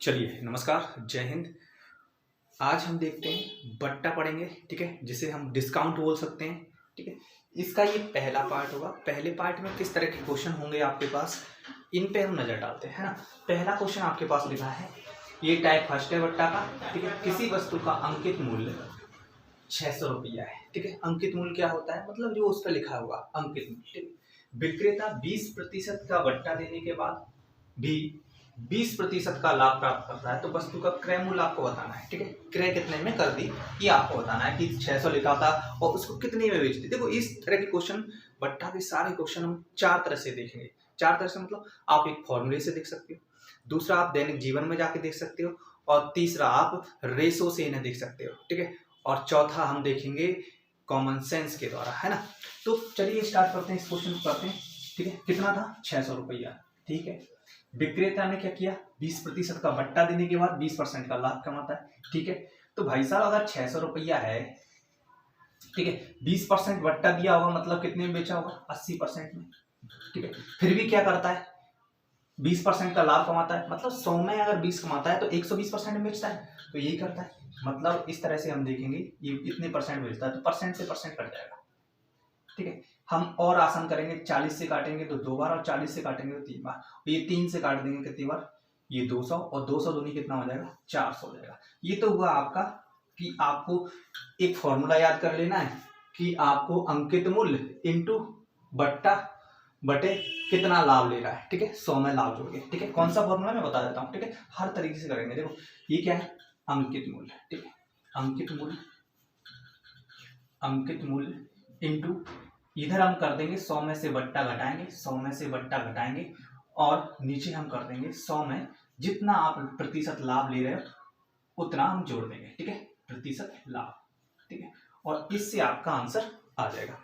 चलिए नमस्कार, जय हिंद। आज हम देखते हैं बट्टा पढ़ेंगे, ठीक है, जिसे हम डिस्काउंट बोल सकते हैं, ठीक है। इसका ये पहला पार्ट होगा। पहले पार्ट में किस तरह के क्वेश्चन होंगे आपके पास, इन पे हम नजर डालते हैं, है ना। पहला क्वेश्चन आपके पास लिखा है, ये टाइप फर्स्ट है बट्टा का, ठीक है। किसी वस्तु का अंकित मूल्य 600 रुपया है, ठीक है। अंकित मूल्य क्या होता है, मतलब जो उस पर लिखा हुआ अंकित मूल्य, ठीक है। विक्रेता 20% का बट्टा देने के बाद भी 20% का लाभ प्राप्त करता है, तो वस्तु का क्रय मूल्य आपको बताना है, ठीक है। क्रय कितने में कर दी ये आपको बताना है कि 600 लिखा था और उसको कितने में बेच दी। देखो इस तरह के क्वेश्चन, बट्टा के सारे क्वेश्चन हम चार तरह से देखेंगे। चार तरह से मतलब आप एक फॉर्मूले से देख सकते हो, दूसरा आप दैनिक जीवन में जाके देख सकते हो, और तीसरा आप रेशो से इन्हें देख सकते हो, ठीक है। और चौथा हम देखेंगे कॉमन सेंस के द्वारा, है ना। तो चलिए स्टार्ट करते हैं, इस क्वेश्चन को करते हैं, ठीक है। कितना था 600 रुपया, ठीक है। विक्रेता ने क्या किया, 20% का बट्टा देने के बाद 20% का लाभ कमाता है, ठीक है। तो भाई साहब अगर 600 रुपया है, ठीक है, 20% बट्टा दिया होगा मतलब कितने में बेचा होगा, 80% में, ठीक है। फिर भी क्या करता है, 20% का लाभ कमाता है, मतलब 100 में अगर 20 कमाता है तो 120% में बेचता है, तो यही करता है। मतलब इस तरह से हम देखेंगे ये इतने परसेंट बेचता है, तो परसेंट से परसेंट कट जाएगा, ठीक है। हम और आसान करेंगे, 40 से काटेंगे तो 2 बार, और 40 से काटेंगे तो 3 बार। ये 3 से काट देंगे कितनी बार, ये 200, और 200 दूनी कितना हो जाएगा, 400 हो जाएगा। ये तो हुआ आपका कि आपको एक फॉर्मूला याद कर लेना है कि आपको अंकित मूल्य इंटू बट्टा बटे कितना लाभ ले रहा है, ठीक है। 100 में लाभ जोड़ के, ठीक है। कौन सा फॉर्मूला मैं बता देता हूँ, ठीक है। हर तरीके से करेंगे। देखो ये क्या है, अंकित मूल्य, ठीक है। अंकित मूल्य इंटू, इधर हम कर देंगे 100 में से बट्टा घटाएंगे, 100 में से बट्टा घटाएंगे, और नीचे हम कर देंगे 100 में जितना आप प्रतिशत लाभ ले रहे हो उतना हम जोड़ देंगे, ठीक है, प्रतिशत लाभ, ठीक है। और इससे आपका आंसर आ जाएगा।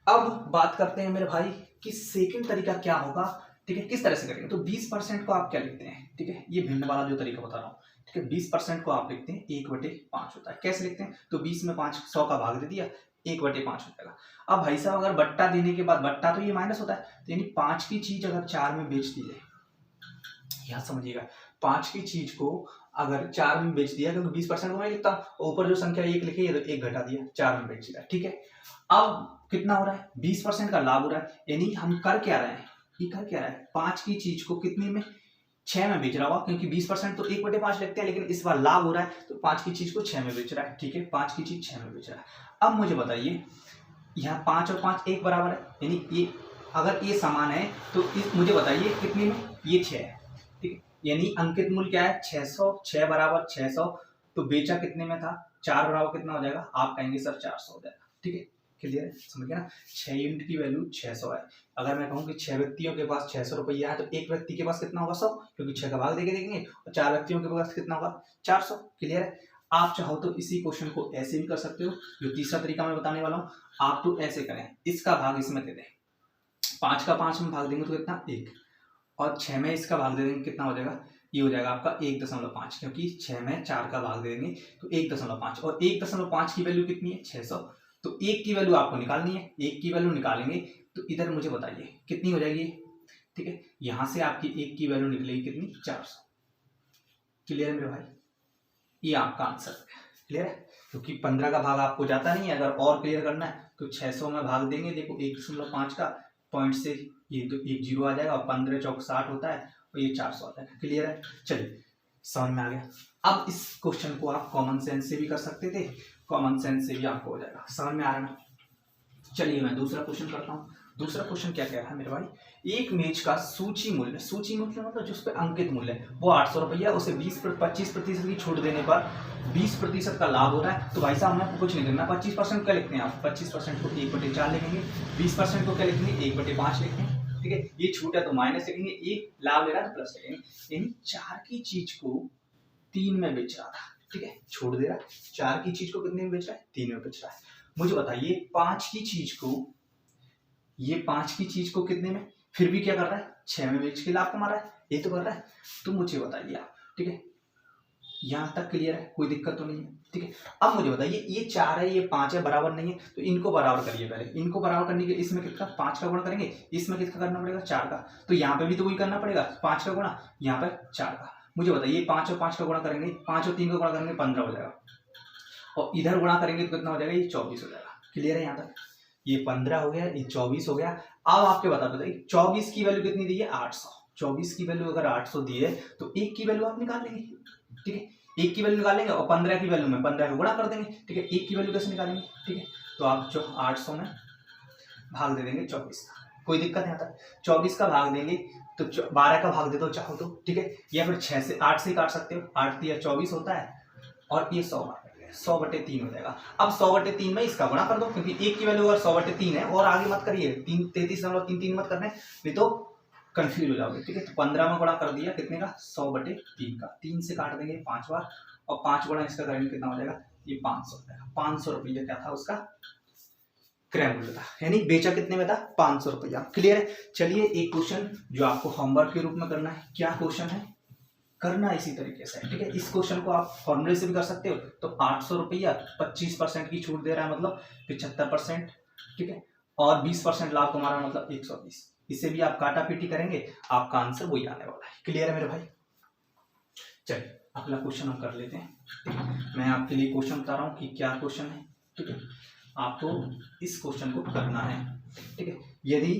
अब बात करते हैं मेरे भाई कि सेकंड तरीका क्या होगा, ठीक है, किस तरह से करेंगे। तो 20% को आप क्या लिखते हैं, ठीक है, ये भिन्न वाला जो तरीका बता रहा हूँ, ठीक है। 20% को आप लिखते हैं 1/5 होता है। कैसे लिखते हैं, तो 20 में 5 100 का भाग दे दिया, 1/5 हो जाएगा। अब भाई साहब अगर बट्टा देने के बाद, बट्टा तो ये माइनस होता है, तो यानी 5 की चीज अगर 4 में बेच दी जाए, यहाँ समझिएगा, 5 की चीज को अगर 4 में बेच दिया, क्योंकि 20% को मैं लिखता हूँ, ऊपर जो संख्या 1 लिखी है, 1 घटा दिया, 4 में बेच दिया, ठीक है। अब कितना हो रहा है, 20% का लाभ हो रहा है, यानी हम कर क्या रहे हैं, ये कर क्या रहा है, 5 की चीज को कितने में, 6 में बेच रहा होगा, क्योंकि 20% तो 1/5 लिखते हैं, लेकिन इस बार लाभ हो रहा है तो 5 की चीज को 6 में बेच रहा है, ठीक है। 5 की चीज 6 में बेच रहा है। अब मुझे बताइए, यहाँ 5 और 5 एक बराबर है, यानी ये अगर ये समान है तो मुझे बताइए कितने में, ये 6 है, ठीक है। यानी अंकित मूल्य क्या है, 600, 6 बराबर 600, तो बेचा कितने में था, 4 बराबर कितना हो जाएगा, आप कहेंगे सर 400 हो जाएगा, ठीक है। क्लियर है, समझ गया ना। 6 यूनिट की वैल्यू 600 है। अगर मैं कहूँ कि 6 व्यक्तियों के पास 600 रुपया है, तो एक व्यक्ति के पास कितना होगा, 100, क्योंकि 6 का भाग देके देखेंगे, और 4 व्यक्तियों के पास कितना होगा, 400। क्लियर है। आप चाहो तो इसी क्वेश्चन को ऐसे भी कर सकते हो, जो तीसरा तरीका मैं बताने वाला हूँ, आप तो ऐसे करें, इसका भाग इसमें दे दें, 5 का 5 में भाग देंगे तो कितना, 1, और 6 में इसका भाग दे देंगे, कितना हो जाएगा, ये हो जाएगा आपका 1.5, क्योंकि 6 में 4 का भाग दे देंगे तो 1.5, और 1.5 की वैल्यू कितनी है, 600, तो 1 की वैल्यू आपको निकालनी है। 1 की वैल्यू निकालेंगे तो इधर मुझे बताइए कितनी हो जाएगी, ठीक है। यहां से आपकी 1 की वैल्यू निकलेगी कितनी, 400। क्लियर है मेरे भाई, ये आपका आंसर है। क्लियर है, क्योंकि 15 का भाग आपको जाता नहीं है। अगर और क्लियर करना है तो 600 में भाग देंगे, देखो 1.5 का पॉइंट से ये तो 1 जीरो आ जाएगा, और 15 चौक 60 होता है, और ये 400 आता है। क्लियर है, चलिए समझ में आ गया। अब इस क्वेश्चन को आप कॉमन सेंस से भी कर सकते थे, कॉमन सेंस से भी आपको हो जाएगा, समझ में आ रहा है ना। चलिए मैं दूसरा क्वेश्चन करता हूँ। दूसरा क्वेश्चन क्या कह रहा है मेरे भाई, एक मेज का सूची मूल्य, सूची मूल्य मतलब जो उस पर अंकित मूल्य है वो 800 रुपया, उसे 25% की छूट देने पर 20% का लाभ हो रहा है। तो भाई साहब हमें आपको कुछ नहीं करना, 25% क्या लिखते हैं आप, 25% को 1/4 लिखेंगे, 20% को क्या लिखेंगे, 1/5 लिखेंगे, ठीक है। ये छूट है तो माइनस लिखेंगे, एक लाभ ले रहा है तो प्लस लिखेंगे। यानी 4 की चीज को 3 में बेच रहा था, ठीक है, छोड़ दे रहा है। 4 की चीज को कितने में बेच रहा है, 3 में बेच रहा है। मुझे बताइए 5 की चीज को, ये 5 की चीज को कितने में, फिर भी क्या कर रहा है, 6 में बेच के लाभ कमा रहा है, ये तो कर रहा है। तो मुझे बताइए आप, ठीक है, यहां तक क्लियर है, कोई दिक्कत तो नहीं है, ठीक है। अब मुझे बताइए ये 4 है, ये 5 है, बराबर नहीं है, तो इनको बराबर करिए। पहले इनको बराबर करने के लिए इसमें कितना, 5 का गुणा करेंगे, इसमें किसका करना पड़ेगा, 4 का। तो यहाँ पे भी तो वही करना पड़ेगा, 5 का गुणा, यहाँ पे 4 का। मुझे बताइए 5 और 5 का गुणा करेंगे, 5 और 3 का गुणा करेंगे 15 हो जाएगा, और इधर गुणा करेंगे तो कितना हो जाएगा, ये 24 हो जाएगा। क्लियर है यहाँ तक? ये 15 हो गया, ये 24 हो गया। अब आपके बताइए 24 की वैल्यू कितनी दी है, 800। 24 की वैल्यू अगर 800 दी है तो 1 की वैल्यू आप निकाल लेंगे, ठीक है, 1 की वैल्यू निकालेंगे और 15 की वैल्यू में 15 का गुणा कर देंगे, ठीक है। 1 की वैल्यू कैसे निकालेंगे, ठीक है, तो आप जो 800 में भाग दे देंगे 24 का, कोई दिक्कत नहीं आता। 24 का भाग देंगे तो 12 का भाग दे दो चाहो तो, ठीक है, या फिर 6 से 8 से काट सकते हो, 8 या 24 होता है, और ये 100/3 हो जाएगा। अब 100/3 में इसका गुणा कर दो, क्योंकि 1 की वैल्यू अगर 100/3 है, और आगे मत करिए 33.33 मत करना, नहीं तो कंफ्यूज हो जाओगे, ठीक है। तो 15 में गुणा कर दिया कितने का, 100/3 का, 3 से काट देंगे 5 बार, और 5 गुणा इसका करेंगे कितना हो जाएगा, ये 500 हो जाएगा। 500 रुपया क्या था उसका क्रय मूल्य था, यानी बेचा कितने में था, 500 रुपया। क्लियर है? चलिए एक क्वेश्चन जो आपको होमवर्क के रूप में करना है, क्या क्वेश्चन है, करना इसी तरीके से, ठीक है। इस क्वेश्चन को आप फॉर्मूले से भी कर सकते हो। तो 800 रुपया 25% की छूट दे रहा है, मतलब 75%, ठीक है, और 20% लाभ कमा रहा है, मतलब 120। इसे भी आप काटा पीटी करेंगे, आपका आंसर वही आने वाला है। क्लियर है मेरे भाई? चलिए अगला क्वेश्चन हम कर लेते हैं, ठीक है। मैं आपके लिए क्वेश्चन बता रहा हूँ कि क्या क्वेश्चन है, ठीक है, आपको इस क्वेश्चन को करना है, ठीक है। यदि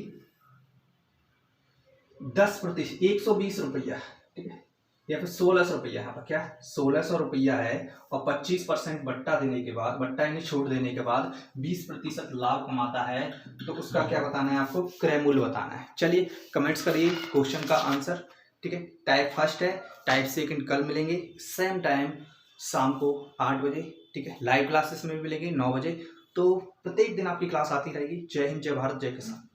10% 120 रुपया, ठीक है, या फिर 1600 रुपया, यहाँ पर क्या 1600 रुपया है, और 25% बट्टा देने के बाद, बट्टा यानी छूट देने के बाद 20% लाभ कमाता है, तो उसका क्या बताना है आपको, क्रय मूल्य बताना है। चलिए कमेंट्स करिए क्वेश्चन का आंसर, ठीक है। टाइप फर्स्ट है, टाइप सेकंड कल मिलेंगे सेम टाइम शाम को 8 बजे, ठीक है। लाइव क्लासेस में भी मिलेंगे 9 बजे। तो प्रत्येक दिन आपकी क्लास आती रहेगी। जय हिंद, जय भारत, जय किसान।